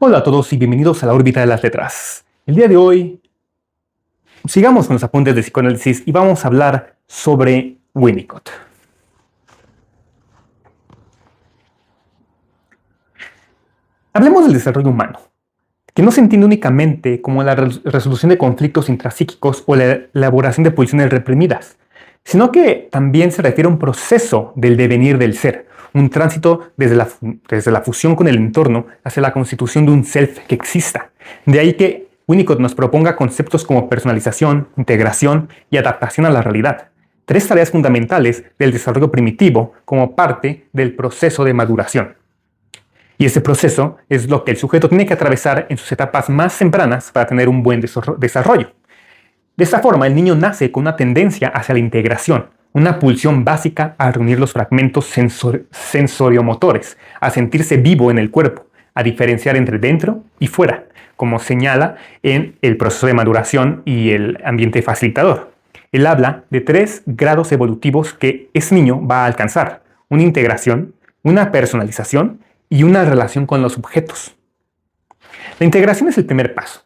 Hola a todos y bienvenidos a la órbita de las letras. El día de hoy sigamos con los apuntes de psicoanálisis y vamos a hablar sobre Winnicott. Hablemos del desarrollo humano, que no se entiende únicamente como la resolución de conflictos intrapsíquicos o la elaboración de pulsiones reprimidas, sino que también se refiere a un proceso del devenir del ser, un tránsito desde la fusión con el entorno hacia la constitución de un self que exista. De ahí que Winnicott nos proponga conceptos como personalización, integración y adaptación a la realidad, tres tareas fundamentales del desarrollo primitivo como parte del proceso de maduración. Y este proceso es lo que el sujeto tiene que atravesar en sus etapas más tempranas para tener un buen desarrollo. De esta forma, el niño nace con una tendencia hacia la integración, una pulsión básica a reunir los fragmentos sensoriomotores, a sentirse vivo en el cuerpo, a diferenciar entre dentro y fuera, como señala en el proceso de maduración y el ambiente facilitador. Él habla de 3 grados evolutivos que ese niño va a alcanzar: una integración, una personalización y una relación con los objetos. La integración es el primer paso,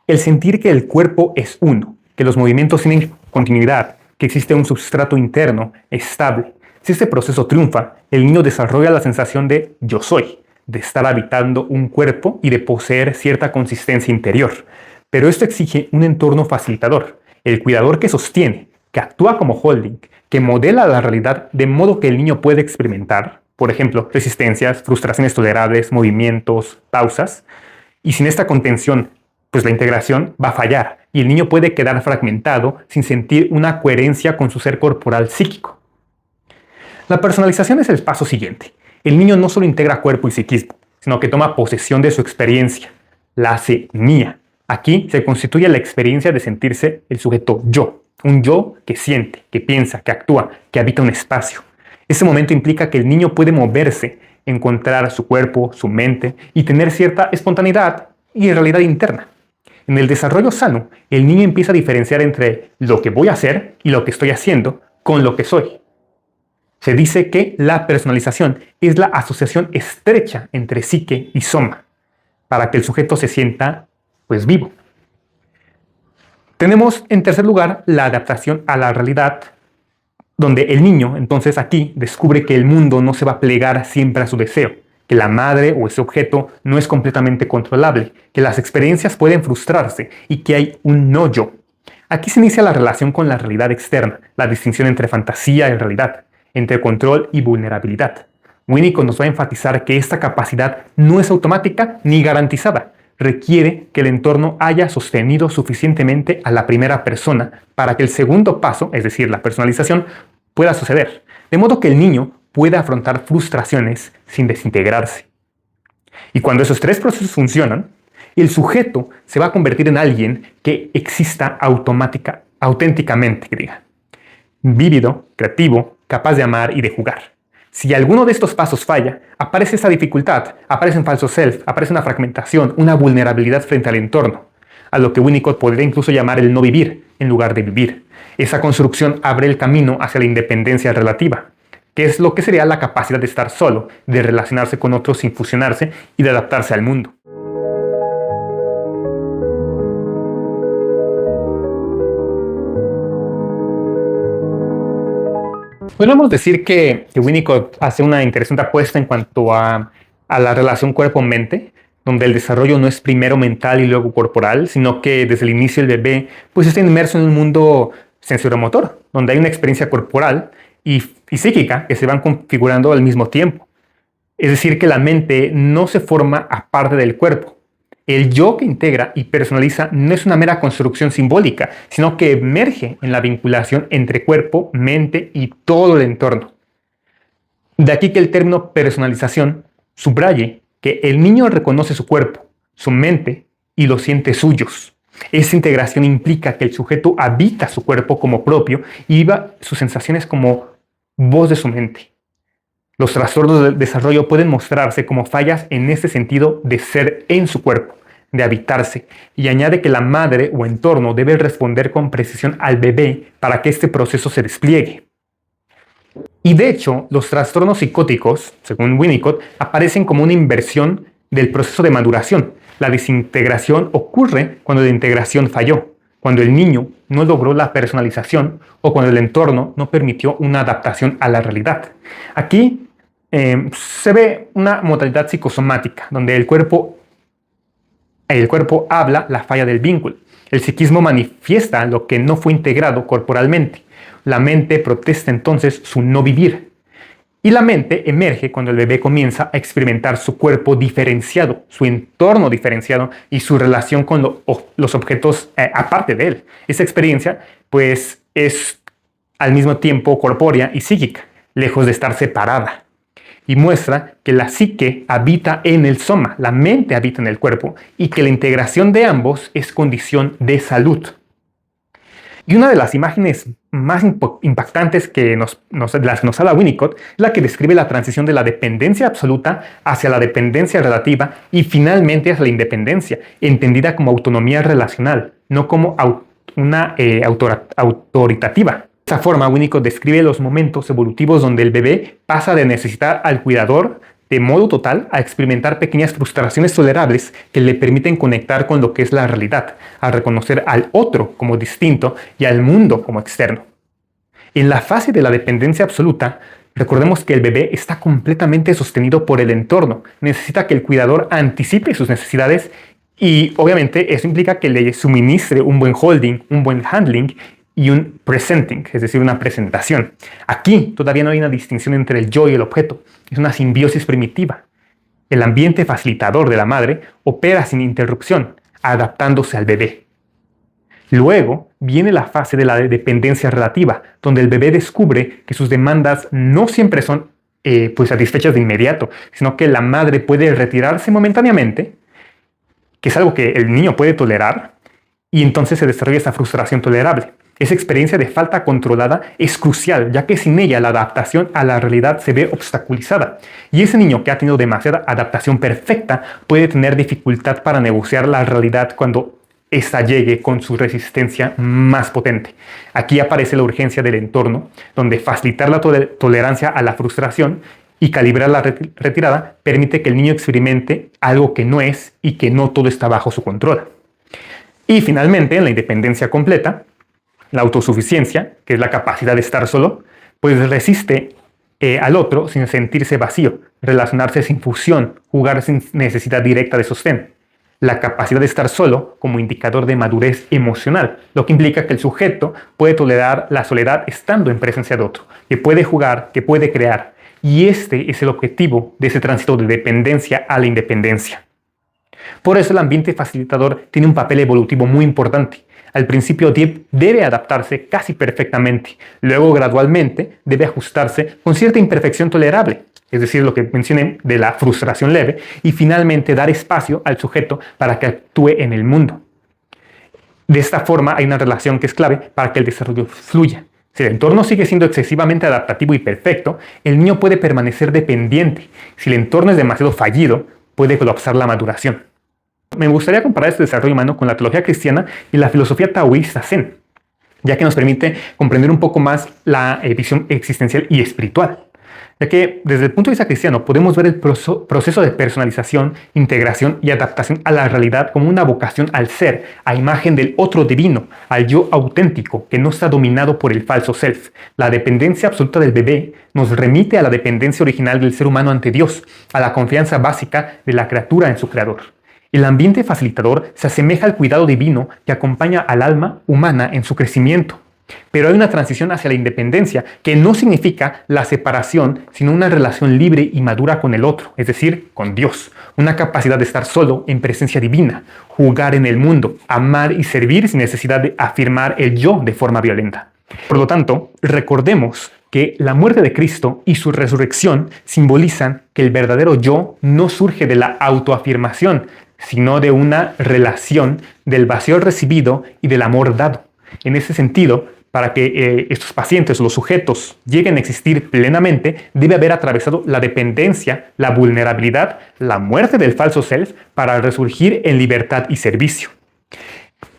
el sentir que el cuerpo es uno, que los movimientos tienen continuidad, que existe un substrato interno estable. Si este proceso triunfa, el niño desarrolla la sensación de yo soy, de estar habitando un cuerpo y de poseer cierta consistencia interior. Pero esto exige un entorno facilitador, el cuidador que sostiene, que actúa como holding, que modela la realidad de modo que el niño puede experimentar, por ejemplo, resistencias, frustraciones tolerables, movimientos, pausas. Y sin esta contención, pues la integración va a fallar y el niño puede quedar fragmentado sin sentir una coherencia con su ser corporal psíquico. La personalización es el paso siguiente. El niño no solo integra cuerpo y psiquismo, sino que toma posesión de su experiencia, la hace mía. Aquí se constituye la experiencia de sentirse el sujeto yo, un yo que siente, que piensa, que actúa, que habita un espacio. Ese momento implica que el niño puede moverse, encontrar su cuerpo, su mente y tener cierta espontaneidad y realidad interna. En el desarrollo sano, el niño empieza a diferenciar entre lo que voy a hacer y lo que estoy haciendo con lo que soy. Se dice que la personalización es la asociación estrecha entre psique y soma, para que el sujeto se sienta, pues, vivo. Tenemos, en tercer lugar, la adaptación a la realidad, donde el niño, entonces aquí, descubre que el mundo no se va a plegar siempre a su deseo, que la madre o ese objeto no es completamente controlable, que las experiencias pueden frustrarse y que hay un no yo. Aquí se inicia la relación con la realidad externa, la distinción entre fantasía y realidad, entre control y vulnerabilidad. Winnicott nos va a enfatizar que esta capacidad no es automática ni garantizada. Requiere que el entorno haya sostenido suficientemente a la primera persona para que el segundo paso, es decir, la personalización, pueda suceder. De modo que el niño pueda afrontar frustraciones sin desintegrarse. Y cuando esos 3 procesos funcionan, el sujeto se va a convertir en alguien que exista auténticamente, que diga. Vívido, creativo, capaz de amar y de jugar. Si alguno de estos pasos falla, aparece esa dificultad, aparece un falso self, aparece una fragmentación, una vulnerabilidad frente al entorno, a lo que Winnicott podría incluso llamar el no vivir en lugar de vivir. Esa construcción abre el camino hacia la independencia relativa, que es lo que sería la capacidad de estar solo, de relacionarse con otros sin fusionarse y de adaptarse al mundo. Podríamos decir que Winnicott hace una interesante apuesta en cuanto a la relación cuerpo-mente, donde el desarrollo no es primero mental y luego corporal, sino que desde el inicio el bebé pues está inmerso en un mundo sensoriomotor, donde hay una experiencia corporal y psíquica que se van configurando al mismo tiempo. Es decir, que la mente no se forma aparte del cuerpo. El yo que integra y personaliza no es una mera construcción simbólica, sino que emerge en la vinculación entre cuerpo, mente y todo el entorno. De aquí que el término personalización subraye que el niño reconoce su cuerpo, su mente y los siente suyos. Esa integración implica que el sujeto habita su cuerpo como propio y viva sus sensaciones como voz de su mente. Los trastornos del desarrollo pueden mostrarse como fallas en este sentido de ser en su cuerpo, de habitarse, y añade que la madre o entorno debe responder con precisión al bebé para que este proceso se despliegue. Y de hecho, los trastornos psicóticos, según Winnicott, aparecen como una inversión del proceso de maduración, La desintegración ocurre cuando la integración falló, cuando el niño no logró la personalización o cuando el entorno no permitió una adaptación a la realidad. Aquí se ve una modalidad psicosomática, donde el cuerpo habla la falla del vínculo. El psiquismo manifiesta lo que no fue integrado corporalmente. La mente protesta entonces su no vivir. Y la mente emerge cuando el bebé comienza a experimentar su cuerpo diferenciado, su entorno diferenciado y su relación con los objetos aparte de él. Esa experiencia, pues, es al mismo tiempo corpórea y psíquica, lejos de estar separada. Y muestra que la psique habita en el soma, la mente habita en el cuerpo, y que la integración de ambos es condición de salud. Y una de las imágenes más impactantes que nos habla Winnicott es la que describe la transición de la dependencia absoluta hacia la dependencia relativa y finalmente hacia la independencia, entendida como autonomía relacional, no como una autoritativa. De esa forma, Winnicott describe los momentos evolutivos donde el bebé pasa de necesitar al cuidador de modo total a experimentar pequeñas frustraciones tolerables que le permiten conectar con lo que es la realidad, a reconocer al otro como distinto y al mundo como externo. En la fase de la dependencia absoluta, recordemos que el bebé está completamente sostenido por el entorno, necesita que el cuidador anticipe sus necesidades y obviamente eso implica que le suministre un buen holding, un buen handling y un presenting, es decir, una presentación. Aquí todavía no hay una distinción entre el yo y el objeto, es una simbiosis primitiva. El ambiente facilitador de la madre opera sin interrupción, adaptándose al bebé. Luego viene la fase de la dependencia relativa, donde el bebé descubre que sus demandas no siempre son satisfechas de inmediato, sino que la madre puede retirarse momentáneamente, que es algo que el niño puede tolerar, y entonces se desarrolla esa frustración tolerable. Esa experiencia de falta controlada es crucial, ya que sin ella la adaptación a la realidad se ve obstaculizada. Y ese niño que ha tenido demasiada adaptación perfecta puede tener dificultad para negociar la realidad cuando ésta llegue con su resistencia más potente. Aquí aparece la urgencia del entorno, donde facilitar la tolerancia a la frustración y calibrar la retirada permite que el niño experimente algo que no es y que no todo está bajo su control. Y finalmente, en la independencia completa, la autosuficiencia, que es la capacidad de estar solo, pues resiste al otro sin sentirse vacío, relacionarse sin fusión, jugar sin necesidad directa de sostén. La capacidad de estar solo como indicador de madurez emocional, lo que implica que el sujeto puede tolerar la soledad estando en presencia de otro, que puede jugar, que puede crear. Y este es el objetivo de ese tránsito de dependencia a la independencia. Por eso el ambiente facilitador tiene un papel evolutivo muy importante. Al principio debe adaptarse casi perfectamente, luego gradualmente debe ajustarse con cierta imperfección tolerable, es decir, lo que mencioné de la frustración leve, y finalmente dar espacio al sujeto para que actúe en el mundo. De esta forma hay una relación que es clave para que el desarrollo fluya. Si el entorno sigue siendo excesivamente adaptativo y perfecto, el niño puede permanecer dependiente. Si el entorno es demasiado fallido, puede colapsar la maduración. Me gustaría comparar este desarrollo humano con la teología cristiana y la filosofía taoísta Zen, ya que nos permite comprender un poco más la visión existencial y espiritual. Ya que desde el punto de vista cristiano podemos ver el proceso de personalización, integración y adaptación a la realidad como una vocación al ser, a imagen del otro divino, al yo auténtico que no está dominado por el falso self. La dependencia absoluta del bebé nos remite a la dependencia original del ser humano ante Dios, a la confianza básica de la criatura en su creador. El ambiente facilitador se asemeja al cuidado divino que acompaña al alma humana en su crecimiento. Pero hay una transición hacia la independencia que no significa la separación, sino una relación libre y madura con el otro, es decir, con Dios. Una capacidad de estar solo en presencia divina, jugar en el mundo, amar y servir sin necesidad de afirmar el yo de forma violenta. Por lo tanto, recordemos que la muerte de Cristo y su resurrección simbolizan que el verdadero yo no surge de la autoafirmación, sino de una relación del vacío recibido y del amor dado. En ese sentido, para que estos pacientes o los sujetos lleguen a existir plenamente, debe haber atravesado la dependencia, la vulnerabilidad, la muerte del falso self para resurgir en libertad y servicio.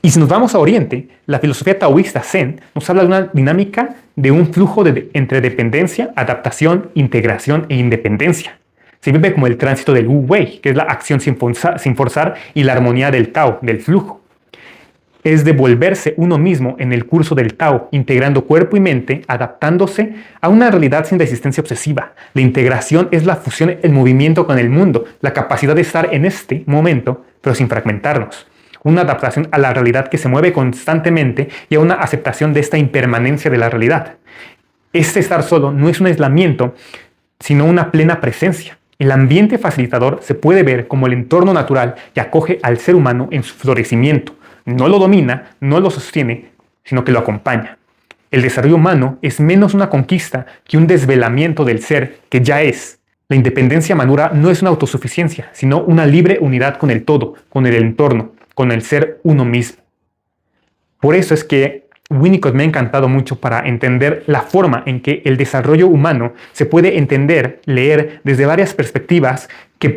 Y si nos vamos a Oriente, la filosofía taoísta Zen nos habla de una dinámica de un flujo entre dependencia, adaptación, integración e independencia. Se vive como el tránsito del Wu Wei, que es la acción sin forzar, y la armonía del Tao, del flujo. Es devolverse uno mismo en el curso del Tao, integrando cuerpo y mente, adaptándose a una realidad sin resistencia obsesiva. La integración es la fusión, el movimiento con el mundo, la capacidad de estar en este momento, pero sin fragmentarnos. Una adaptación a la realidad que se mueve constantemente y a una aceptación de esta impermanencia de la realidad. Este estar solo no es un aislamiento, sino una plena presencia. El ambiente facilitador se puede ver como el entorno natural que acoge al ser humano en su florecimiento. No lo domina, no lo sostiene, sino que lo acompaña. El desarrollo humano es menos una conquista que un desvelamiento del ser que ya es. La independencia madura no es una autosuficiencia, sino una libre unidad con el todo, con el entorno, con el ser uno mismo. Por eso es que Winnicott me ha encantado mucho para entender la forma en que el desarrollo humano se puede entender, leer desde varias perspectivas que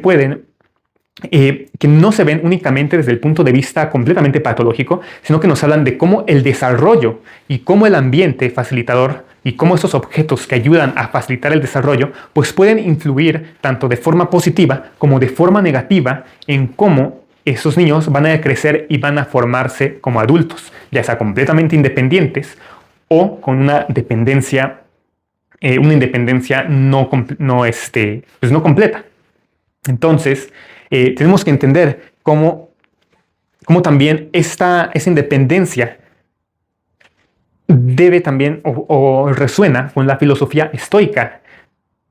no se ven únicamente desde el punto de vista completamente patológico, sino que nos hablan de cómo el desarrollo y cómo el ambiente facilitador y cómo esos objetos que ayudan a facilitar el desarrollo, pues pueden influir tanto de forma positiva como de forma negativa en cómo esos niños van a crecer y van a formarse como adultos, ya sea completamente independientes o con una independencia no completa. Entonces, tenemos que entender cómo también esa independencia debe también o resuena con la filosofía estoica.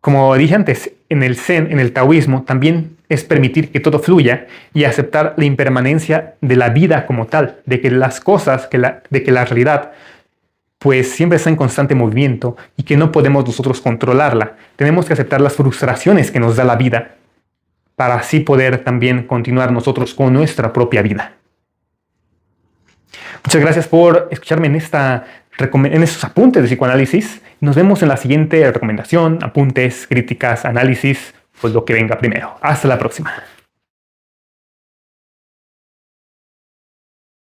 Como dije antes, en el Zen, en el taoísmo, también es permitir que todo fluya y aceptar la impermanencia de la vida como tal, de que las cosas, de que la realidad pues siempre está en constante movimiento y que no podemos nosotros controlarla. Tenemos que aceptar las frustraciones que nos da la vida para así poder también continuar nosotros con nuestra propia vida. Muchas gracias por escucharme en estos apuntes de psicoanálisis. Nos vemos en la siguiente recomendación, apuntes, críticas, análisis, pues lo que venga primero. Hasta la próxima.